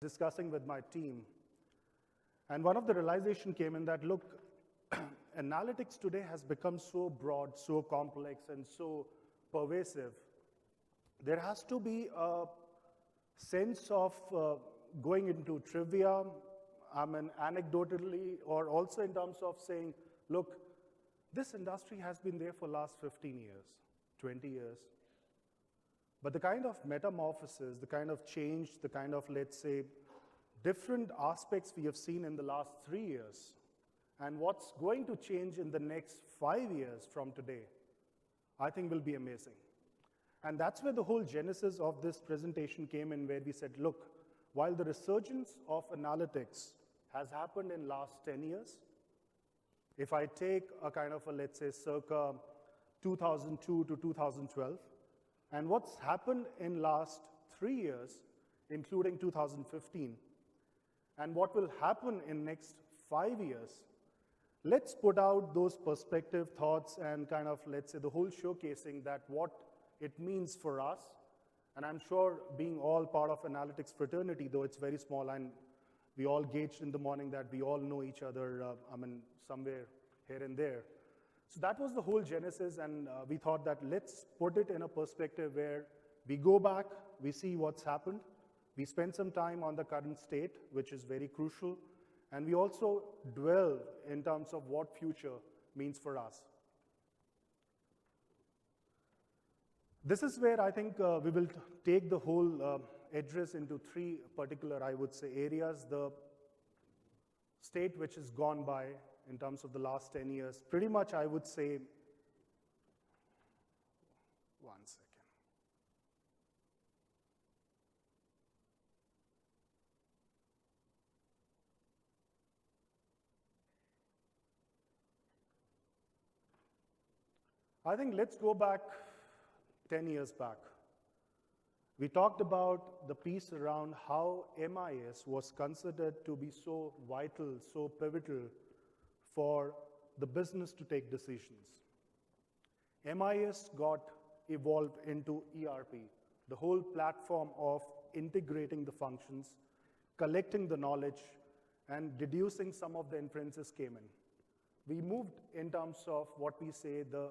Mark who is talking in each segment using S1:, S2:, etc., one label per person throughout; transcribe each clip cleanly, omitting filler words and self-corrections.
S1: discussing with my team. And one of the realization came in that, look, analytics today has become so broad, so complex, and so pervasive. There has to be a sense of going into trivia, anecdotally, or also in terms of saying, look, this industry has been there for the last 15 years, 20 years. But the kind of metamorphosis, the kind of change, the kind of, let's say, different aspects we have seen in the last 3 years, and what's going to change in the next 5 years from today, I think will be amazing. And that's where the whole genesis of this presentation came in, where we said, look, while the resurgence of analytics has happened in last 10 years, if I take a kind of a, let's say, circa 2002 to 2012, and what's happened in last 3 years, including 2015, and what will happen in next 5 years, let's put out those perspective thoughts and kind of, let's say, the whole showcasing that what it means for us. And I'm sure being all part of analytics fraternity, though it's very small, and we all gauged in the morning that we all know each other, somewhere here and there. So that was the whole genesis, and we thought that let's put it in a perspective where we go back, we see what's happened, we spend some time on the current state, which is very crucial, and we also dwell in terms of what future means for us. This is where I think we will take the whole address into 3 particular, I would say, areas. The state which has gone by in terms of the last 10 years, pretty much I would say, one second. I think let's go back 10 years back. We talked about the piece around how MIS was considered to be so vital, so pivotal for the business to take decisions. MIS got evolved into ERP, the whole platform of integrating the functions, collecting the knowledge, and deducing some of the inferences came in. We moved in terms of what we say the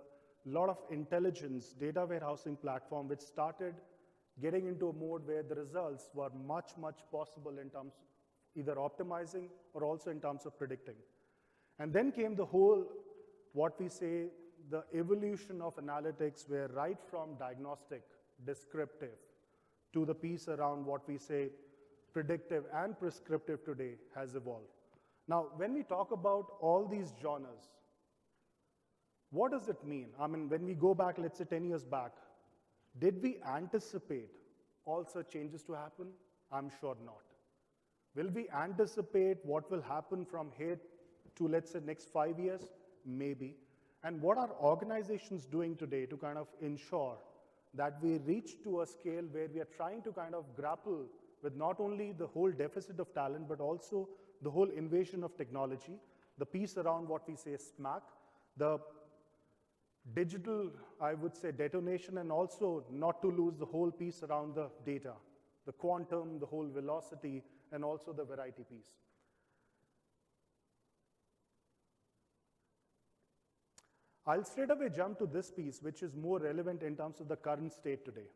S1: lot of intelligence data warehousing platform, which started getting into a mode where the results were much possible in terms of either optimizing or also in terms of predicting. And then came the whole, what we say, the evolution of analytics, where right from diagnostic, descriptive, to the piece around what we say predictive and prescriptive today has evolved. Now, when we talk about all these genres, what does it mean? When we go back, let's say 10 years back, did we anticipate all such changes to happen? I'm sure not. Will we anticipate what will happen from here to, let's say, next 5 years? Maybe. And what are organizations doing today to kind of ensure that we reach to a scale where we are trying to kind of grapple with not only the whole deficit of talent, but also the whole invasion of technology, the piece around what we say SMAC, the digital, I would say, detonation, and also not to lose the whole piece around the data, the quantum, the whole velocity, and also the variety piece. I'll straight away jump to this piece, which is more relevant in terms of the current state today.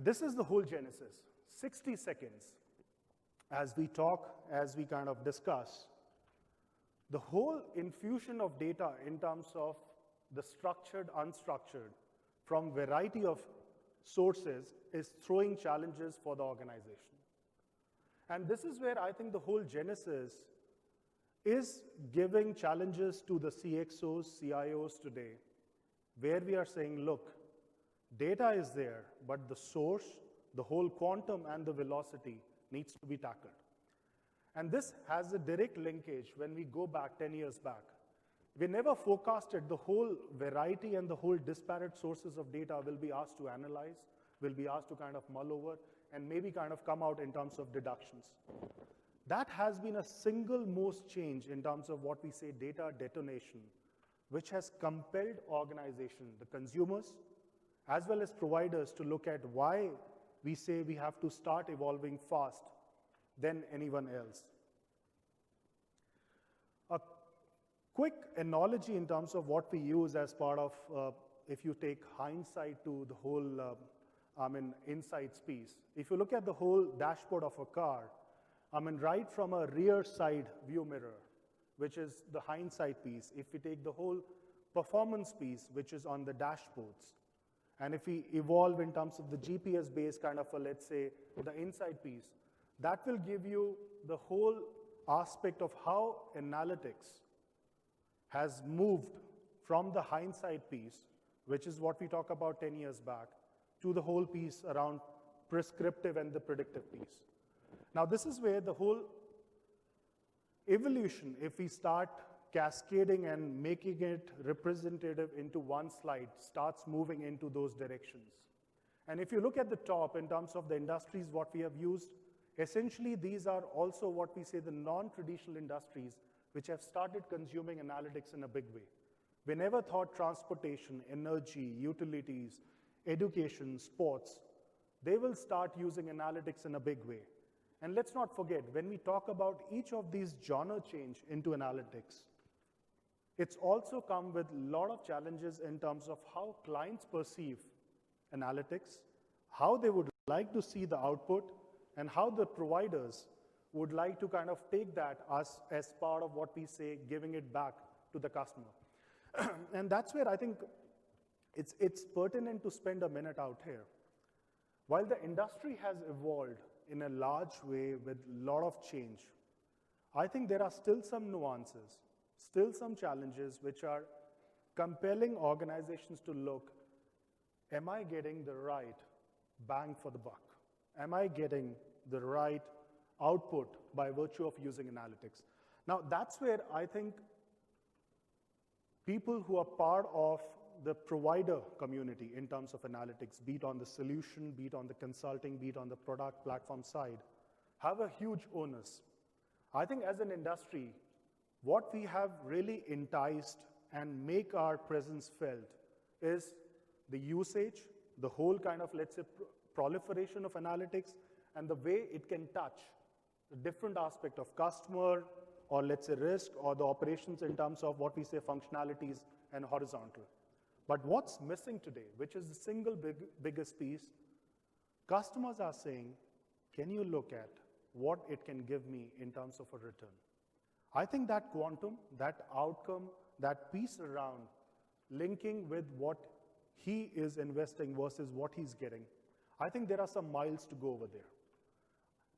S1: This is the whole genesis. 60 seconds as we talk, as we kind of discuss. The whole infusion of data in terms of the structured, unstructured, from variety of sources is throwing challenges for the organization. And this is where I think the whole genesis is giving challenges to the CXOs, CIOs today, where we are saying, look, data is there, but the source, the whole quantum and the velocity needs to be tackled. And this has a direct linkage when we go back 10 years back. We never forecasted the whole variety and the whole disparate sources of data will be asked to analyze, will be asked to kind of mull over, and maybe kind of come out in terms of deductions. That has been a single most change in terms of what we say data detonation, which has compelled organization, the consumers, as well as providers to look at why we say we have to start evolving fast than anyone else. A quick analogy in terms of what we use as part of, if you take hindsight to the whole insights piece. If you look at the whole dashboard of a car, right from a rear side view mirror, which is the hindsight piece, if we take the whole performance piece, which is on the dashboards, and if we evolve in terms of the GPS-based kind of a, let's say, the inside piece, that will give you the whole aspect of how analytics has moved from the hindsight piece, which is what we talked about 10 years back, to the whole piece around prescriptive and the predictive piece. Now, this is where the whole evolution, if we start cascading and making it representative into one slide, starts moving into those directions. And if you look at the top in terms of the industries, what we have used, essentially these are also what we say the non-traditional industries which have started consuming analytics in a big way. We never thought transportation, energy, utilities, education, sports, they will start using analytics in a big way. And let's not forget, when we talk about each of these genre change into analytics, it's also come with a lot of challenges in terms of how clients perceive analytics, how they would like to see the output, and how the providers would like to kind of take that as part of what we say, giving it back to the customer. And that's where I think it's pertinent to spend a minute out here. While the industry has evolved in a large way with a lot of change, I think there are still some nuances, still some challenges which are compelling organizations to look, am I getting the right bang for the buck? Am I getting the right output by virtue of using analytics? Now, that's where I think people who are part of the provider community in terms of analytics, be it on the solution, be it on the consulting, be it on the product platform side, have a huge onus. I think as an industry, what we have really enticed and make our presence felt is the usage, the whole kind of, let's say, proliferation of analytics, and the way it can touch the different aspect of customer, or let's say risk, or the operations in terms of what we say functionalities and horizontal. But what's missing today, which is the single biggest piece, customers are saying, can you look at what it can give me in terms of a return? I think that quantum, that outcome, that piece around linking with what he is investing versus what he's getting, I think there are some miles to go over there.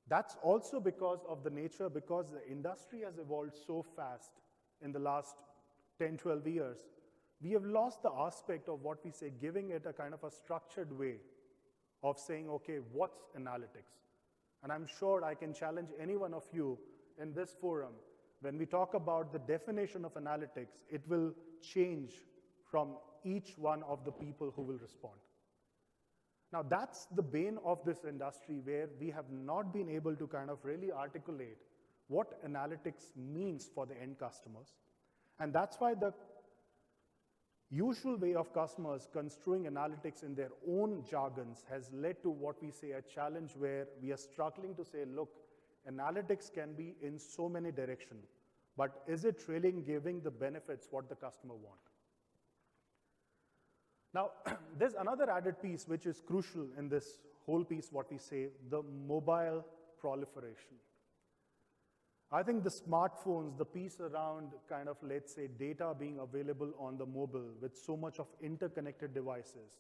S1: That's also because of the nature, because the industry has evolved so fast in the last 10, 12 years, we have lost the aspect of what we say, giving it a kind of a structured way of saying, okay, what's analytics? And I'm sure I can challenge any one of you in this forum. When we talk about the definition of analytics, it will change from each one of the people who will respond. Now, that's the bane of this industry, where we have not been able to kind of really articulate what analytics means for the end customers. And that's why the usual way of customers construing analytics in their own jargons has led to what we say a challenge, where we are struggling to say, look, analytics can be in so many directions, but is it really giving the benefits what the customer wants? Now, there's another added piece which is crucial in this whole piece, what we say, the mobile proliferation. I think the smartphones, the piece around kind of, let's say, data being available on the mobile with so much of interconnected devices,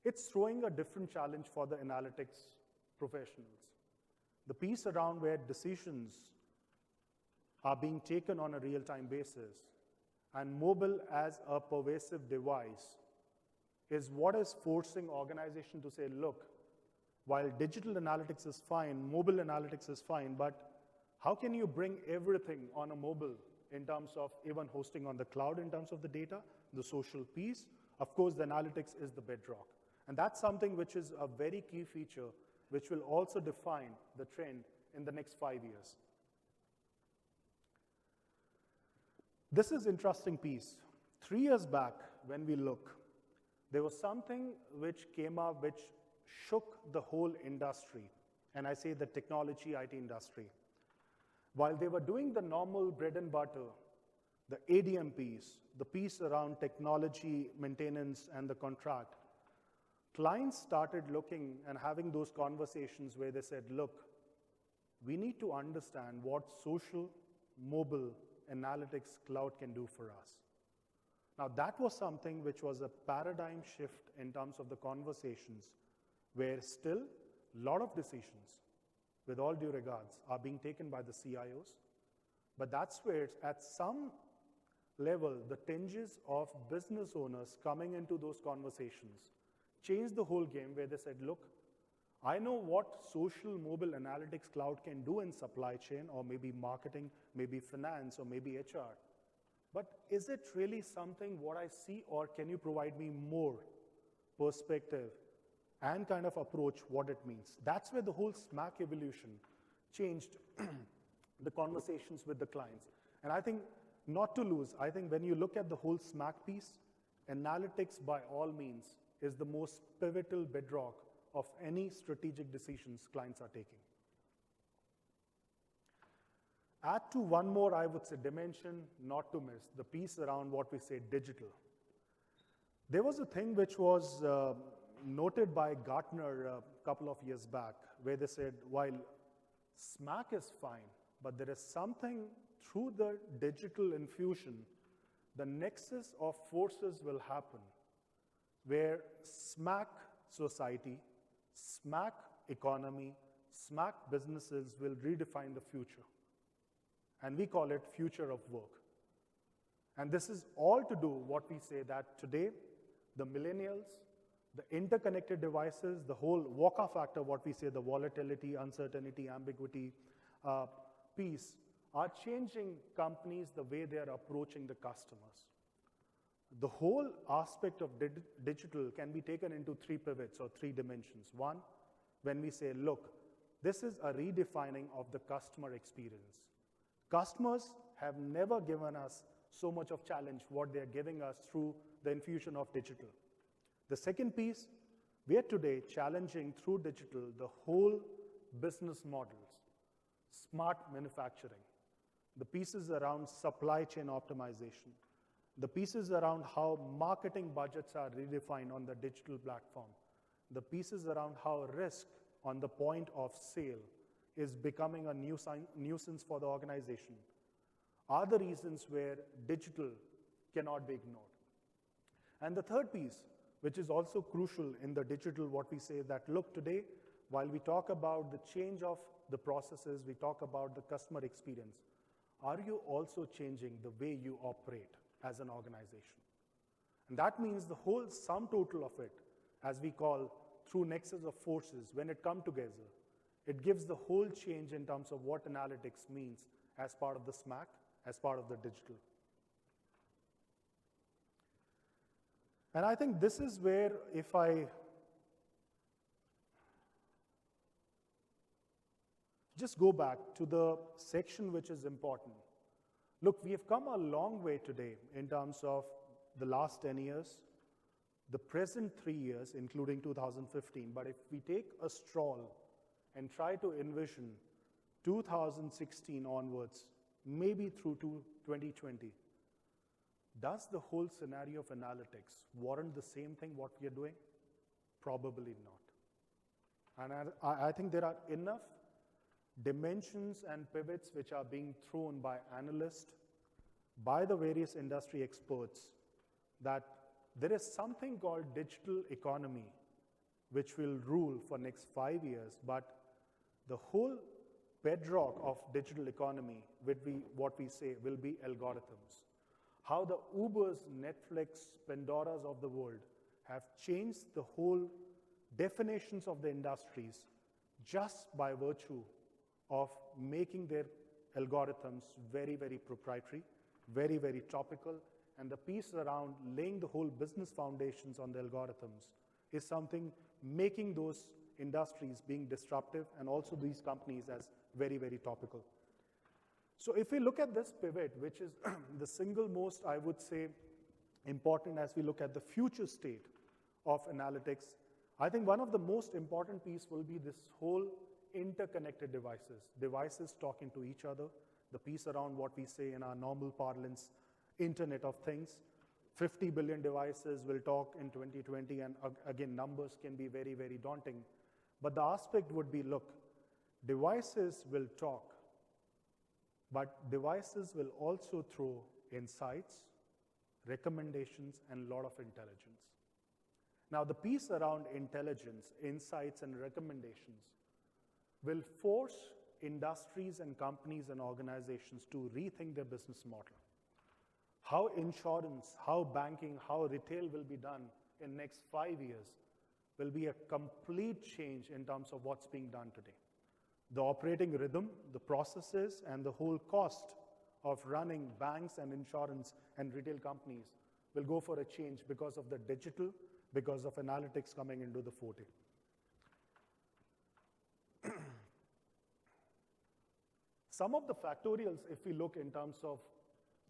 S1: it's throwing a different challenge for the analytics professionals. The piece around where decisions are being taken on a real-time basis, and mobile as a pervasive device is what is forcing organizations to say, look, while digital analytics is fine, mobile analytics is fine, but how can you bring everything on a mobile in terms of even hosting on the cloud in terms of the data, the social piece? Of course, the analytics is the bedrock. And that's something which is a very key feature, which will also define the trend in the next 5 years. This is interesting piece. 3 years back, when we look, there was something which came up which shook the whole industry, and I say the technology IT industry. While they were doing the normal bread and butter, the ADM piece, the piece around technology maintenance and the contract, clients started looking and having those conversations where they said, look, we need to understand what social, mobile, analytics cloud can do for us. Now that was something which was a paradigm shift in terms of the conversations, where still a lot of decisions, with all due regards, are being taken by the CIOs. But that's where, at some level, the tinges of business owners coming into those conversations changed the whole game, where they said, look, I know what social mobile analytics cloud can do in supply chain, or maybe marketing, maybe finance, or maybe HR. But is it really something what I see, or can you provide me more perspective and kind of approach what it means? That's where the whole SMAC evolution changed the conversations with the clients. And I think, not to lose, I think when you look at the whole SMAC piece, analytics by all means is the most pivotal bedrock of any strategic decisions clients are taking. Add to one more, I would say, dimension not to miss, the piece around what we say digital. There was a thing which was noted by Gartner a couple of years back, where they said, while SMAC is fine, but there is something through the digital infusion, the nexus of forces will happen, where SMAC society, SMAC economy, SMAC businesses will redefine the future. And we call it future of work. And this is all to do what we say that today, the millennials, the interconnected devices, the whole VUCA factor, what we say, the volatility, uncertainty, ambiguity piece, are changing companies the way they are approaching the customers. The whole aspect of digital can be taken into three pivots or three dimensions. One, when we say, look, this is a redefining of the customer experience. Customers have never given us so much of challenge what they're giving us through the infusion of digital. The second piece, we are today challenging through digital the whole business models, smart manufacturing, the pieces around supply chain optimization, the pieces around how marketing budgets are redefined on the digital platform, the pieces around how risk on the point of sale is becoming a nuisance for the organization, are the reasons where digital cannot be ignored. And the third piece, which is also crucial in the digital, what we say that, look, today, while we talk about the change of the processes, we talk about the customer experience, are you also changing the way you operate as an organization? And that means the whole sum total of it, as we call through nexus of forces, when it come together, it gives the whole change in terms of what analytics means as part of the SMAC, as part of the digital. And I think this is where, if I just go back to the section which is important. Look, we have come a long way today in terms of the last 10 years, the present 3 years, including 2015. But if we take a stroll and try to envision 2016 onwards, maybe through to 2020, does the whole scenario of analytics warrant the same thing what we are doing? Probably not. And I think there are enough dimensions and pivots which are being thrown by analysts, by the various industry experts, that there is something called digital economy which will rule for next 5 years, but the whole bedrock of digital economy, what we say, will be algorithms. How the Ubers, Netflix, Pandoras of the world have changed the whole definitions of the industries just by virtue of making their algorithms very, very proprietary, very, very topical, and the piece around laying the whole business foundations on the algorithms is something making those industries being disruptive and also these companies as very, very topical. So if we look at this pivot, which is the single most, I would say, important as we look at the future state of analytics, I think one of the most important piece will be this whole interconnected devices talking to each other, the piece around what we say in our normal parlance, Internet of Things. 50 billion devices will talk in 2020, and again, numbers can be very, very daunting. But the aspect would be, look, devices will talk, but devices will also throw insights, recommendations, and a lot of intelligence. Now, the piece around intelligence, insights, and recommendations will force industries and companies and organizations to rethink their business model. How insurance, how banking, how retail will be done in next 5 years will be a complete change in terms of what's being done today. The operating rhythm, the processes, and the whole cost of running banks and insurance and retail companies will go for a change because of the digital, because of analytics coming into the forte. Some of the factorials, if we look in terms of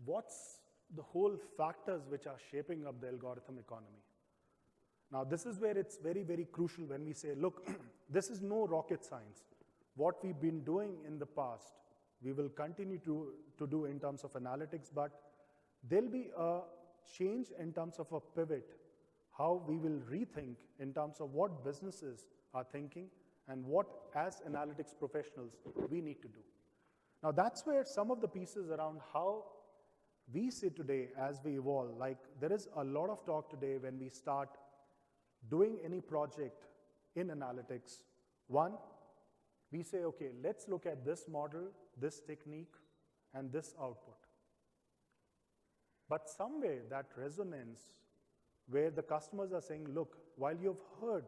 S1: what's the whole factors which are shaping up the algorithm economy. Now, this is where it's very, very crucial when we say, look, this is no rocket science. What we've been doing in the past, we will continue to do in terms of analytics, but there'll be a change in terms of a pivot, how we will rethink in terms of what businesses are thinking and what, as analytics professionals, we need to do. Now, that's where some of the pieces around how we see today as we evolve, like there is a lot of talk today when we start doing any project in analytics. One, we say, okay, let's look at this model, this technique, and this output. But somewhere that resonance where the customers are saying, look, while you've heard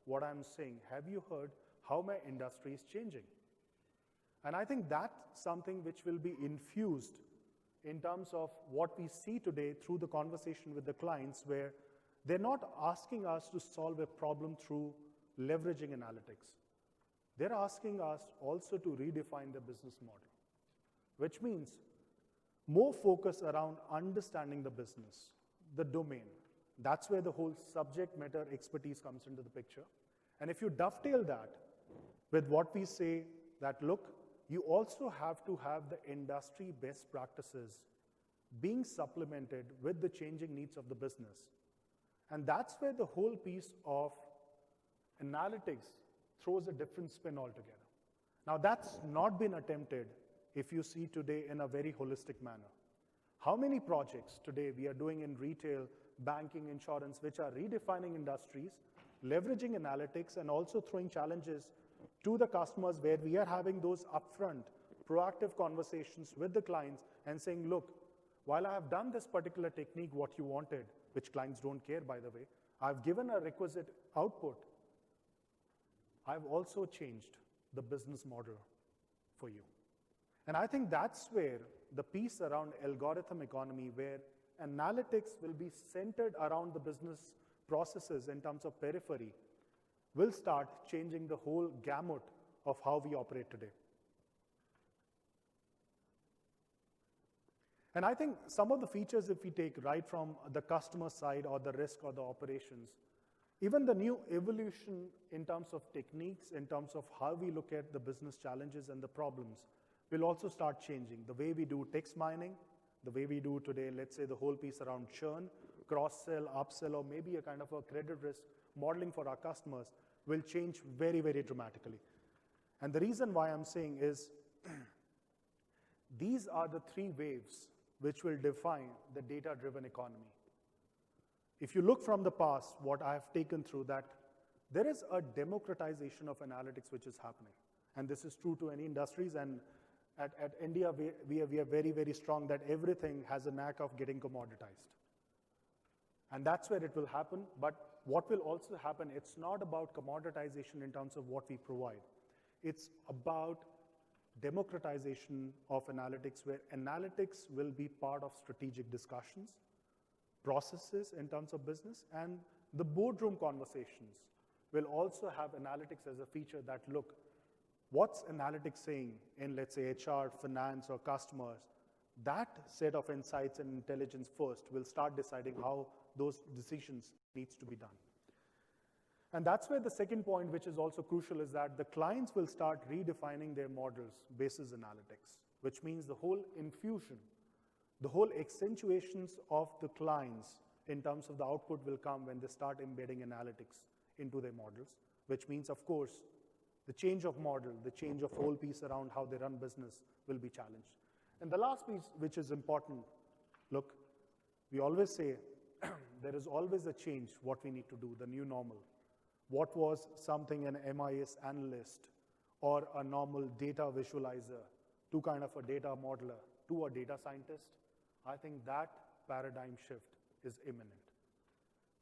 S1: what I'm saying, have you heard how my industry is changing? And I think that's something which will be infused in terms of what we see today through the conversation with the clients, where they're not asking us to solve a problem through leveraging analytics. They're asking us also to redefine the business model, which means more focus around understanding the business, the domain. That's where the whole subject matter expertise comes into the picture. And if you dovetail that with what we say that, look, you also have to have the industry best practices being supplemented with the changing needs of the business. And that's where the whole piece of analytics throws a different spin altogether. Now, that's not been attempted if you see today in a very holistic manner. How many projects today we are doing in retail, banking, insurance, which are redefining industries, leveraging analytics, and also throwing challenges to the customers where we are having those upfront, proactive conversations with the clients and saying, look, while I have done this particular technique, what you wanted, which clients don't care, by the way, I've given a requisite output. I've also changed the business model for you. And I think that's where the piece around algorithm economy, where analytics will be centered around the business processes in terms of periphery, will start changing the whole gamut of how we operate today. And I think some of the features, if we take right from the customer side or the risk or the operations, even the new evolution in terms of techniques, in terms of how we look at the business challenges and the problems, will also start changing. The way we do text mining, the way we do today, let's say the whole piece around churn, cross-sell, upsell, or maybe a kind of a credit risk modeling for our customers will change very, very dramatically. And the reason why I'm saying is these are the three waves which will define the data-driven economy. If you look from the past, what I have taken through that, there is a democratization of analytics which is happening. And this is true to any industries. And at India, we are very, very strong that everything has a knack of getting commoditized. And that's where it will happen. But what will also happen, it's not about commoditization in terms of what we provide. It's about democratization of analytics, where analytics will be part of strategic discussions, processes in terms of business, and the boardroom conversations will also have analytics as a feature that, look, what's analytics saying in, let's say, HR, finance, or customers? That set of insights and intelligence first will start deciding how those decisions needs to be done. And that's where the second point, which is also crucial, is that the clients will start redefining their models basis analytics, which means the whole infusion, the whole accentuations of the clients in terms of the output will come when they start embedding analytics into their models, which means, of course, the change of model, the change of whole piece around how they run business will be challenged. And the last piece, which is important, look, we always say there is always a change, what we need to do, the new normal. What was something an MIS analyst or a normal data visualizer to kind of a data modeler to a data scientist, I think that paradigm shift is imminent.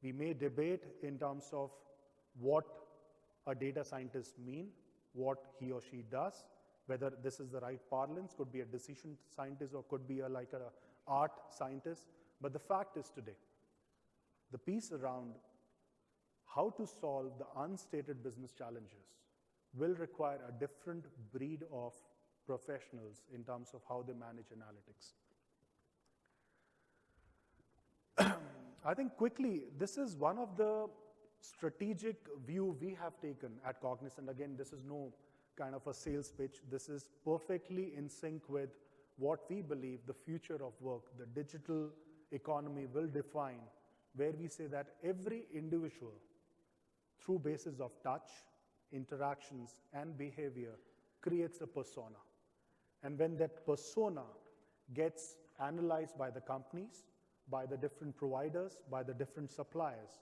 S1: We may debate in terms of what a data scientist mean, what he or she does, whether this is the right parlance, could be a decision scientist or could be like an art scientist. But the fact is today, the piece around how to solve the unstated business challenges will require a different breed of professionals in terms of how they manage analytics. I think quickly, this is one of the strategic view we have taken at Cognizant. Again, this is no kind of a sales pitch. This is perfectly in sync with what we believe the future of work, the digital economy will define, where we say that every individual, through basis of touch, interactions, and behavior, creates a persona. And when that persona gets analyzed by the companies, by the different providers, by the different suppliers,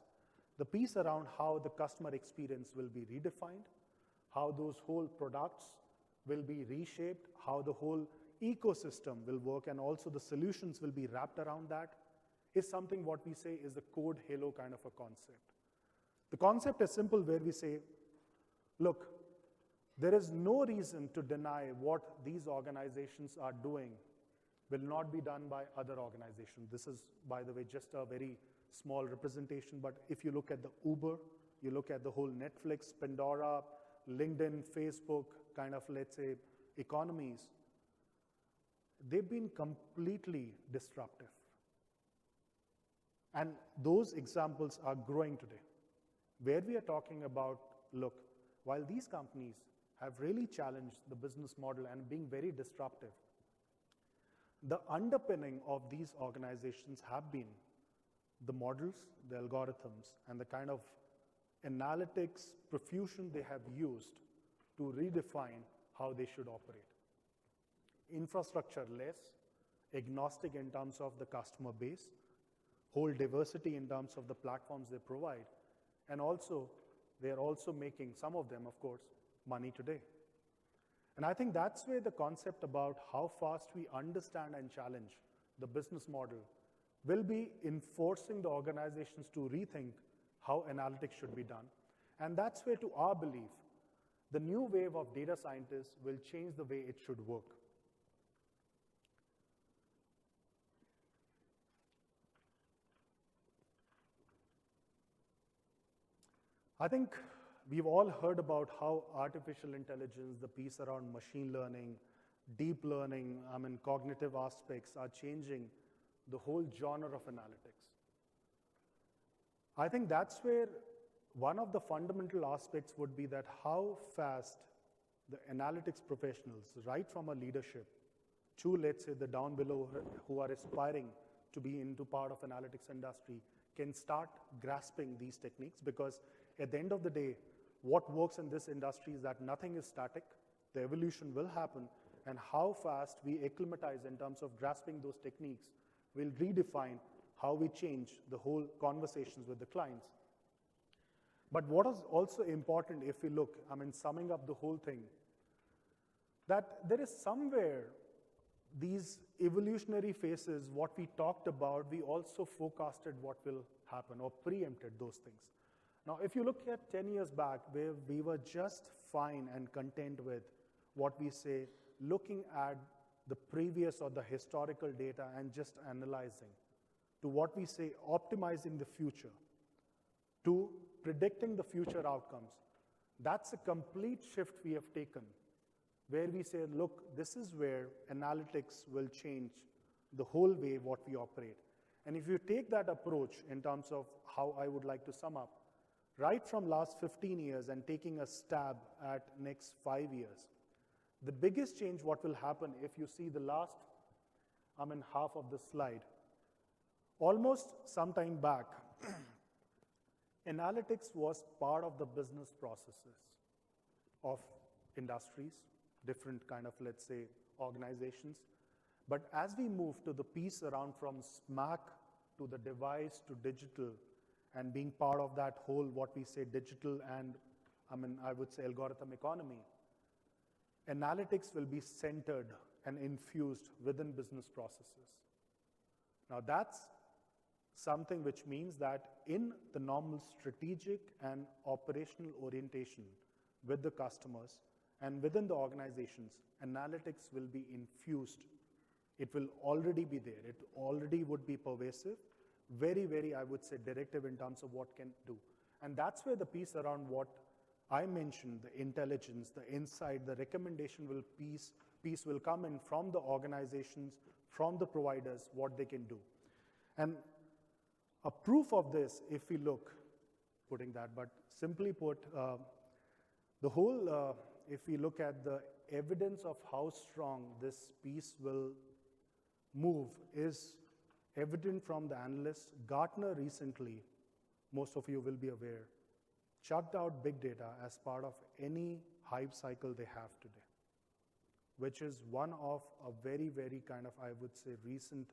S1: the piece around how the customer experience will be redefined, how those whole products will be reshaped, how the whole ecosystem will work, and also the solutions will be wrapped around that, is something what we say is the code halo kind of a concept. The concept is simple, where we say, look, there is no reason to deny what these organizations are doing will not be done by other organizations. This is, by the way, just a very small representation, but if you look at the Uber, you look at the whole Netflix, Pandora, LinkedIn, Facebook kind of, let's say, economies, they've been completely disruptive. And those examples are growing today, where we are talking about, look, while these companies have really challenged the business model and being very disruptive, the underpinning of these organizations have been the models, the algorithms, and the kind of analytics profusion they have used to redefine how they should operate. Infrastructure less, agnostic in terms of the customer base, whole diversity in terms of the platforms they provide, and also they're also making, some of them, of course, money today. And I think that's where the concept about how fast we understand and challenge the business model will be enforcing the organizations to rethink how analytics should be done. And that's where, to our belief, the new wave of data scientists will change the way it should work. I think we've all heard about how artificial intelligence, the piece around machine learning, deep learning, cognitive aspects are changing the whole genre of analytics. I think that's where one of the fundamental aspects would be that how fast the analytics professionals, right from a leadership to, let's say, the down below who are aspiring to be into part of analytics industry, can start grasping these techniques. Because at the end of the day, what works in this industry is that nothing is static. The evolution will happen, and how fast we acclimatize in terms of grasping those techniques will redefine how we change the whole conversations with the clients. But what is also important, if we look, summing up the whole thing, that there is somewhere these evolutionary phases, what we talked about, we also forecasted what will happen or preempted those things. Now, if you look at 10 years back, where we were just fine and content with what we say, looking at the previous or the historical data and just analyzing, to what we say, optimizing the future, to predicting the future outcomes, that's a complete shift we have taken, where we say, look, this is where analytics will change the whole way what we operate. And if you take that approach in terms of how I would like to sum up, right from last 15 years and taking a stab at next 5 years. The biggest change what will happen if you see the last, half of the slide. Almost some time back, analytics was part of the business processes of industries, different kind of, let's say, organizations. But as we move to the piece around from SMAC to the device to digital and being part of that whole, what we say, digital and, I would say, algorithm economy, analytics will be centered and infused within business processes. Now that's something which means that in the normal strategic and operational orientation with the customers and within the organizations, analytics will be infused. It will already be there. It already would be pervasive, very, very, I would say, directive in terms of what can do. And that's where the piece around what I mentioned, the intelligence, the insight, the recommendation piece will come in from the organizations, from the providers, what they can do. And a proof of this, if we look, putting that, but simply put, the whole, if we look at the evidence of how strong this piece will move is evident from the analysts. Gartner recently, most of you will be aware, chucked out big data as part of any hype cycle they have today, which is one of a very, very kind of, I would say, recent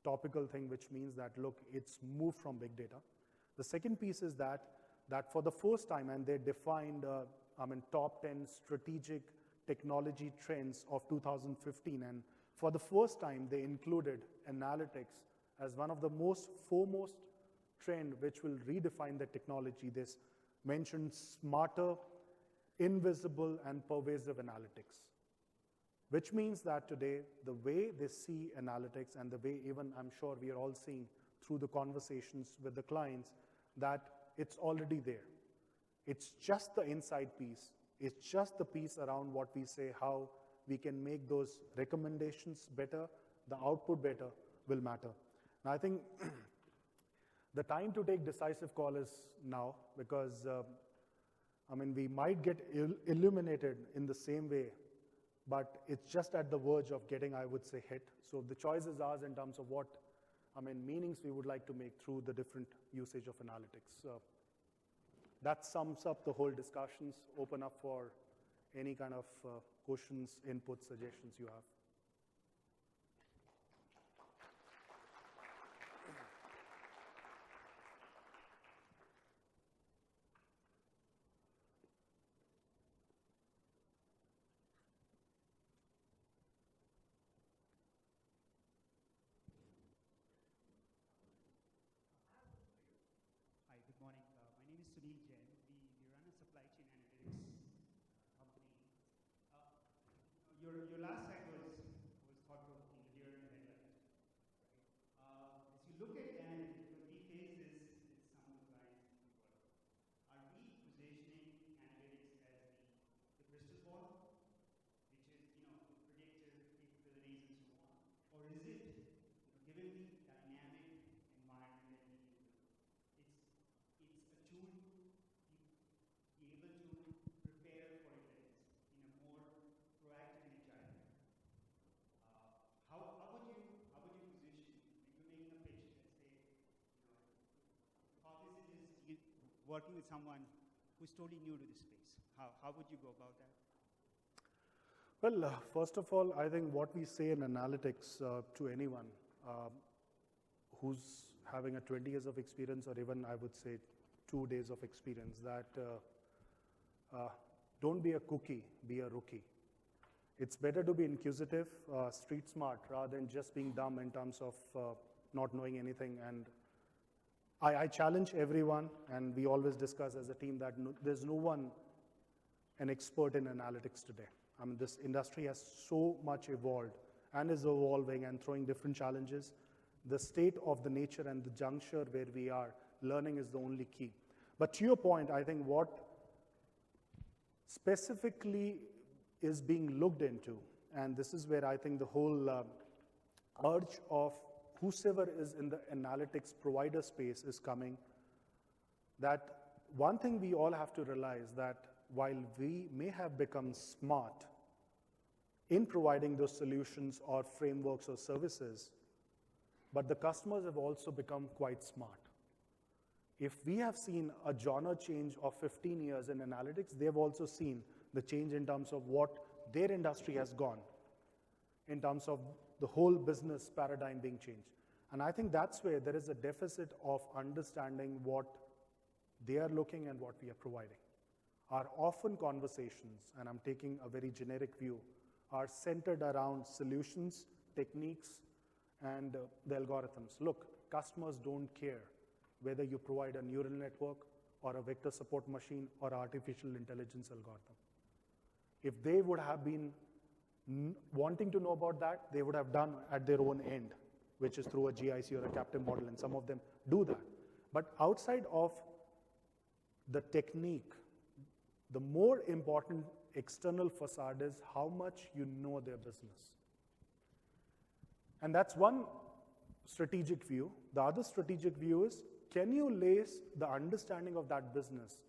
S1: topical thing, which means that, look, it's moved from big data. The second piece is that for the first time, and they defined, top 10 strategic technology trends of 2015, and for the first time, they included analytics as one of the most foremost trend which will redefine the technology. This mentioned smarter, invisible, and pervasive analytics, which means that today, the way they see analytics and the way even I'm sure we are all seeing through the conversations with the clients, that it's already there. It's just the inside piece. It's just the piece around what we say, how we can make those recommendations better, the output better will matter. Now, I think the time to take decisive call is now, because we might get illuminated in the same way, but it's just at the verge of getting, I would say, hit. So the choice is ours in terms of what meanings we would like to make through the different usage of analytics. That sums up the whole discussions. Open up for any kind of questions, input, suggestions you have.
S2: Your last slide was thought-provoking, the deer in the headlights, right? As you look at analytics, we face this with some of the clients we work with. Are we positioning analytics as the crystal ball, which is, the predictive capabilities and so on? Or is it, given the dynamic environment that we live in, it's a tool to be able to prepare for events in a more proactive and agile way. How would you position, when you're making a pitch, let's say, Cognizant is working with someone who's totally new to this space. How would you go about that?
S1: Well, first of all, I think what we say in analytics to anyone who's having a 20 years of experience, or even I would say 2 days of experience, that don't be a cookie, be a rookie. It's better to be inquisitive, street smart, rather than just being dumb in terms of not knowing anything. And I challenge everyone, and we always discuss as a team that there's no one an expert in analytics today. This industry has so much evolved and is evolving and throwing different challenges. The state of the nature and the juncture where we are, learning is the only key. But to your point, I think what specifically is being looked into, and this is where I think the whole urge of whosoever is in the analytics provider space is coming, that one thing we all have to realize that while we may have become smart in providing those solutions or frameworks or services, but the customers have also become quite smart. If we have seen a genre change of 15 years in analytics, they've also seen the change in terms of what their industry has gone, in terms of the whole business paradigm being changed. And I think that's where there is a deficit of understanding what they are looking and what we are providing. Our often conversations, and I'm taking a very generic view, are centered around solutions, techniques, and the algorithms. Look, customers don't care whether you provide a neural network or a vector support machine or artificial intelligence algorithm. If they would have been wanting to know about that, they would have done at their own end, which is through a GIC or a captive model, and some of them do that. But outside of the technique, the more important external facade is how much you know their business. And that's one strategic view. The other strategic view is, can you lace the understanding of that business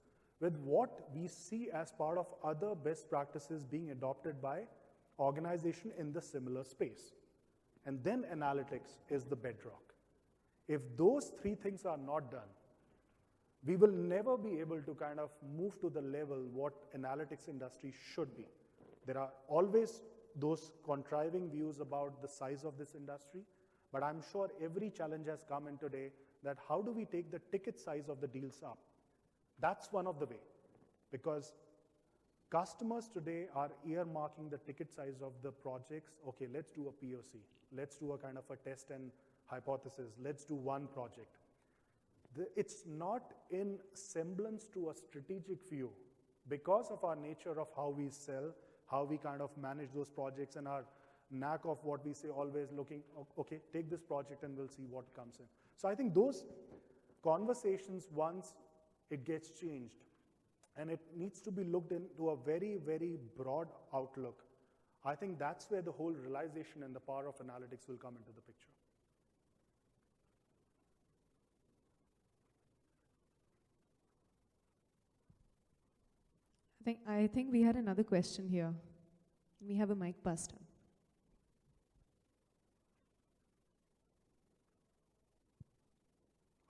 S1: with what we see as part of other best practices being adopted by organizations in the similar space? And then analytics is the bedrock. If those three things are not done, we will never be able to kind of move to the level what analytics industry should be. There are always those contriving views about the size of this industry, but I'm sure every challenge has come in today that how do we take the ticket size of the deals up? That's one of the way, because customers today are earmarking the ticket size of the projects. Okay, let's do a POC. Let's do a kind of a test and hypothesis. Let's do one project. It's not in semblance to a strategic view because of our nature of how we sell, how we kind of manage those projects, and our knack of what we say always looking, okay, take this project and we'll see what comes in. So I think those conversations, once it gets changed, and it needs to be looked into a very, very broad outlook, I think that's where the whole realization and the power of analytics will come into the picture.
S3: I think we had another question here. We have a mic passed on.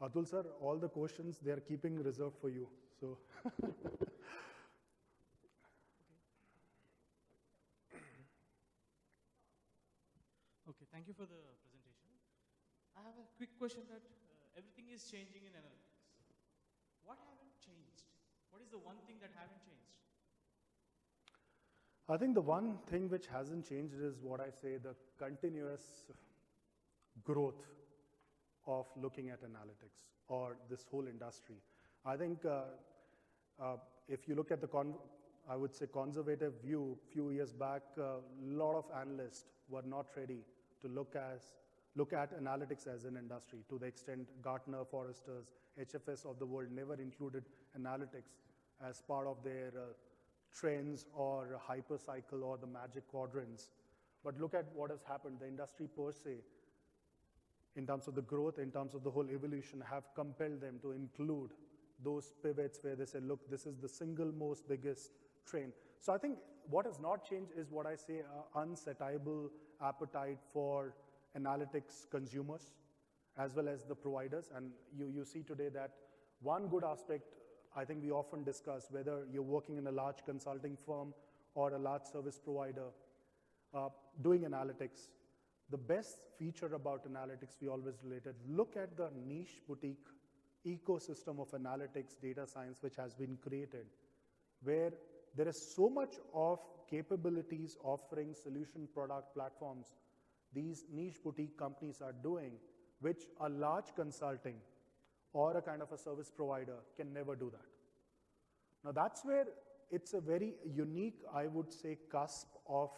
S1: Atul sir, all the questions they are keeping reserved for you. So.
S4: Okay, thank you for the presentation. I have a quick question that everything is changing in analytics. What haven't changed? What is the one thing that haven't changed?
S1: I think the one thing which hasn't changed is what I say, the continuous growth of looking at analytics or this whole industry. I think if you look at the, I would say, conservative view, few years back, a lot of analysts were not ready to look at analytics as an industry, to the extent Gartner, Forrester's, HFS of the world never included analytics as part of their trends or hypercycle or the magic quadrants. But look at what has happened. The industry per se, in terms of the growth, in terms of the whole evolution, have compelled them to include those pivots where they say, look, this is the single most biggest trend. So I think what has not changed is what I say, unsatiable appetite for analytics consumers as well as the providers. And you see today that one good aspect, I think we often discuss, whether you're working in a large consulting firm or a large service provider doing analytics, the best feature about analytics we always related, look at the niche boutique ecosystem of analytics, data science, which has been created, where there is so much of capabilities, offering solution product platforms these niche boutique companies are doing, which a large consulting or a kind of a service provider can never do that. Now that's where it's a very unique, I would say, cusp of,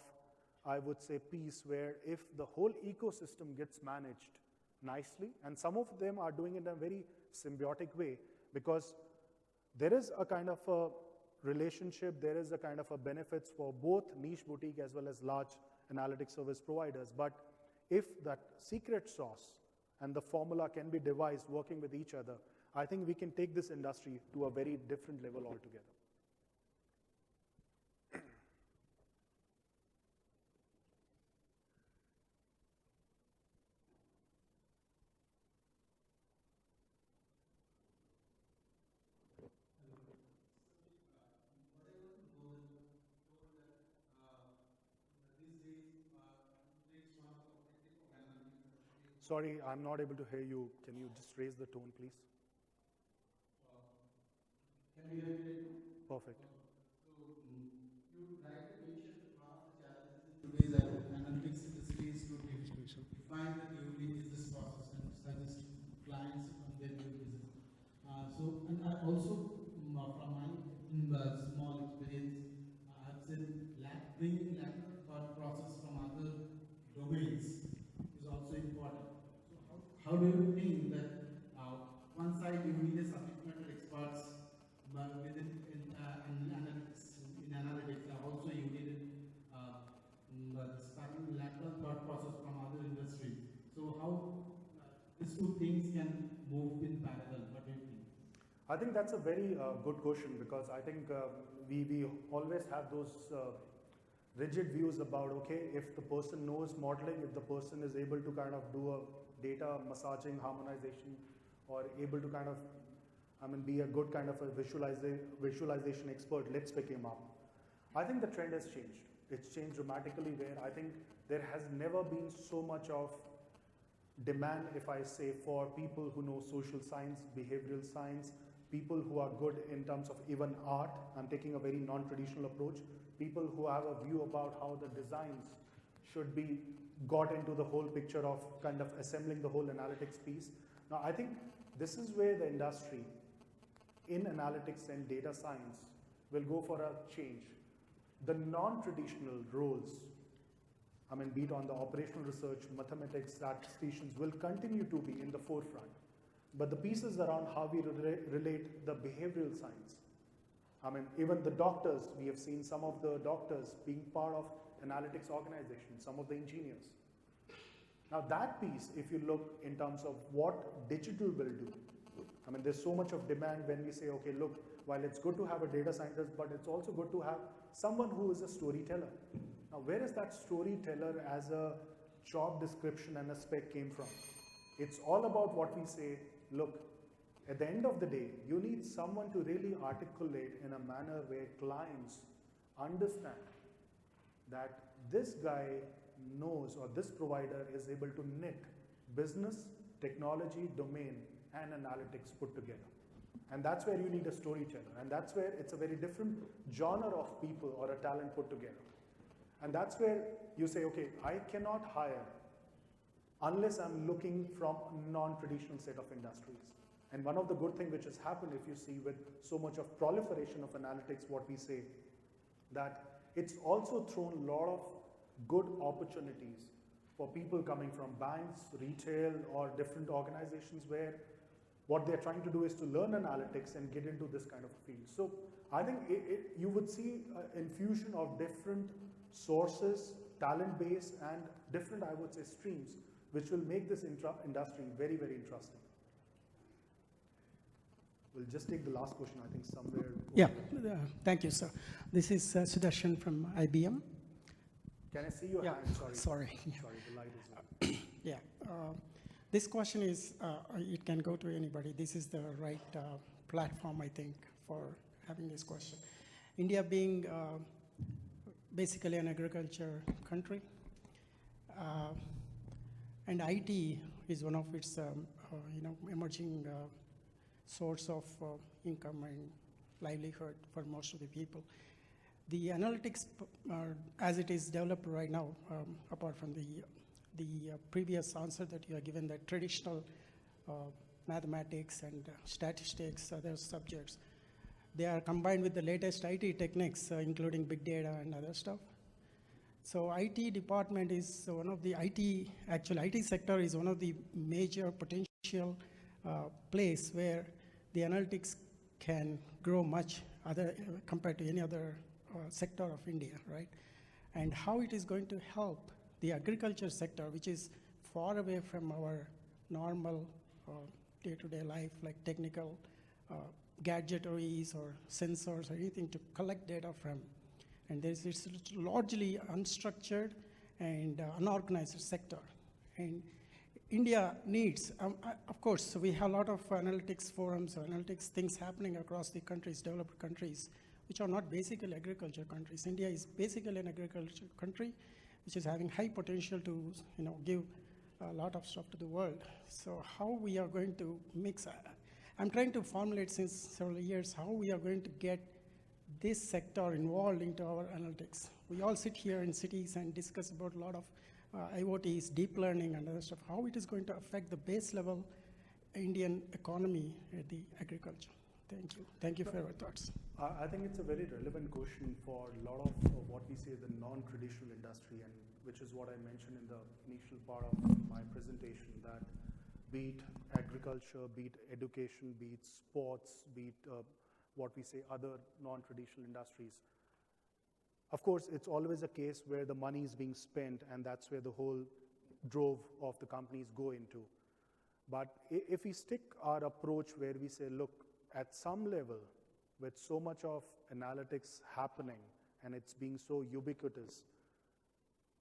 S1: I would say, piece where if the whole ecosystem gets managed nicely, and some of them are doing it in a very symbiotic way, because there is a kind of a relationship, there is a kind of a benefits for both niche boutique as well as large analytics service providers. But if that secret sauce and the formula can be devised working with each other, I think we can take this industry to a very different level altogether. Sorry, I'm not able to hear you. Can you just raise the tone, please?
S5: Can you hear me?
S1: Perfect.
S5: You rightly mentioned one of the challenges in today's analytics industry is to define the new business process and suggest clients on their new business. And I also, from my small experience, I have seen bringing lateral thought process from other domains is also important. So how do you think that one side you need a subject matter experts, but within analytics, also you need starting lateral thought process from other industries. So how these two things can move in parallel? What do you think?
S1: I think that's a very good question, because I think we always have those rigid views about, okay, if the person knows modeling, if the person is able to kind of do a data massaging, harmonization, or able to kind of, be a good kind of a visualization expert, let's pick him up. I think the trend has changed. It's changed dramatically, where I think there has never been so much of demand, if I say, for people who know social science, behavioral science, people who are good in terms of even art. I'm taking a very non-traditional approach. People who have a view about how the designs should be got into the whole picture of kind of assembling the whole analytics piece. Now, I think this is where the industry in analytics and data science will go for a change. The non-traditional roles, be it on the operational research, mathematics, statisticians, will continue to be in the forefront. But the pieces around how we relate the behavioral science, even the doctors, we have seen some of the doctors being part of analytics organizations, some of the engineers. Now that piece, if you look in terms of what digital will do, there's so much of demand when we say, okay, look, while it's good to have a data scientist, but it's also good to have someone who is a storyteller. Now, where is that storyteller as a job description and a spec came from? It's all about what we say, look, at the end of the day, you need someone to really articulate in a manner where clients understand that this guy knows, or this provider is able to knit business, technology, domain, and analytics put together. And that's where you need a storyteller. And that's where it's a very different genre of people or a talent put together. And that's where you say, okay, I cannot hire unless I'm looking from a non-traditional set of industries. And one of the good things which has happened, if you see with so much of proliferation of analytics, what we say, that it's also thrown a lot of good opportunities for people coming from banks, retail, or different organizations where what they're trying to do is to learn analytics and get into this kind of a field. So I think you would see an infusion of different sources, talent base, and different, I would say, streams, which will make this industry very, very interesting. We'll just take the last question, I think, somewhere.
S6: Yeah, thank you, sir. This is Sudarshan from IBM.
S1: Can I see your hand? Sorry.
S6: Sorry,
S1: the light is on.
S6: Yeah. This question is, it can go to anybody. This is the right platform, I think, for having this question. India being basically an agriculture country, and IT is one of its emerging source of income and livelihood for most of the people. The analytics, as it is developed right now, apart from the previous answer that you have given, that traditional mathematics and statistics, other subjects, they are combined with the latest IT techniques, including big data and other stuff. So IT department is one of the IT sector is one of the major potential place where the analytics can grow much compared to any other sector of India, right? And how it is going to help the agriculture sector, which is far away from our normal day-to-day life, like technical gadgetries or sensors or anything to collect data from. And it's largely unstructured and unorganized sector. And India needs, of course, we have a lot of analytics forums, analytics things happening across the countries, developed countries, which are not basically agriculture countries. India is basically an agriculture country, which is having high potential to give a lot of stuff to the world. So how we are going to mix, I'm trying to formulate since several years how we are going to get this sector involved into our analytics. We all sit here in cities and discuss about a lot of IoTs, deep learning and other stuff, how it is going to affect the base level Indian economy at the agriculture. Thank you. Thank you for your thoughts.
S1: I think it's a very relevant question for a lot of what we say the non-traditional industry, and which is what I mentioned in the initial part of my presentation, that be it agriculture, be it education, be it sports, be it what we say other non-traditional industries. Of course, it's always a case where the money is being spent, and that's where the whole drove of the companies go into. But if we stick our approach where we say, look, at some level, with so much of analytics happening and it's being so ubiquitous,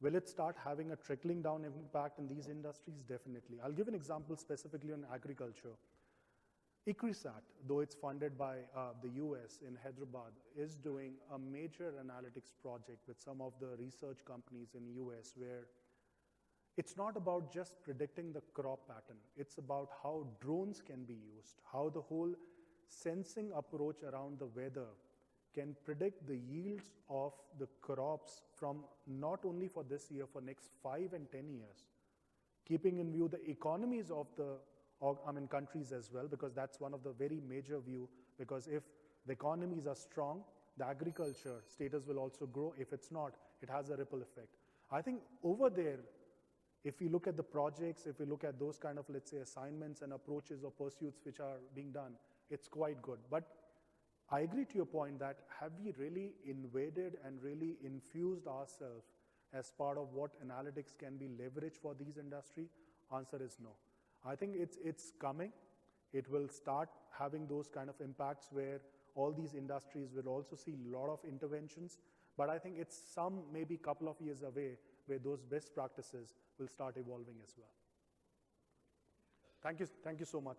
S1: will it start having a trickling down impact in these industries? Definitely. I'll give an example specifically on agriculture. ICRISAT, though it's funded by the US in Hyderabad, is doing a major analytics project with some of the research companies in US where it's not about just predicting the crop pattern. It's about how drones can be used, how the whole sensing approach around the weather can predict the yields of the crops from not only for this year, for next 5 and 10 years, keeping in view the economies of the countries as well, because that's one of the very major view, because if the economies are strong, the agriculture status will also grow. If it's not, it has a ripple effect. I think over there, if we look at the projects, if we look at those kind of, let's say, assignments and approaches or pursuits which are being done, it's quite good. But I agree to your point that have we really invaded and really infused ourselves as part of what analytics can be leveraged for these industry? Answer is no. I think it's coming. It will start having those kind of impacts where all these industries will also see a lot of interventions. But I think it's some maybe couple of years away where those best practices will start evolving as well. Thank you so much.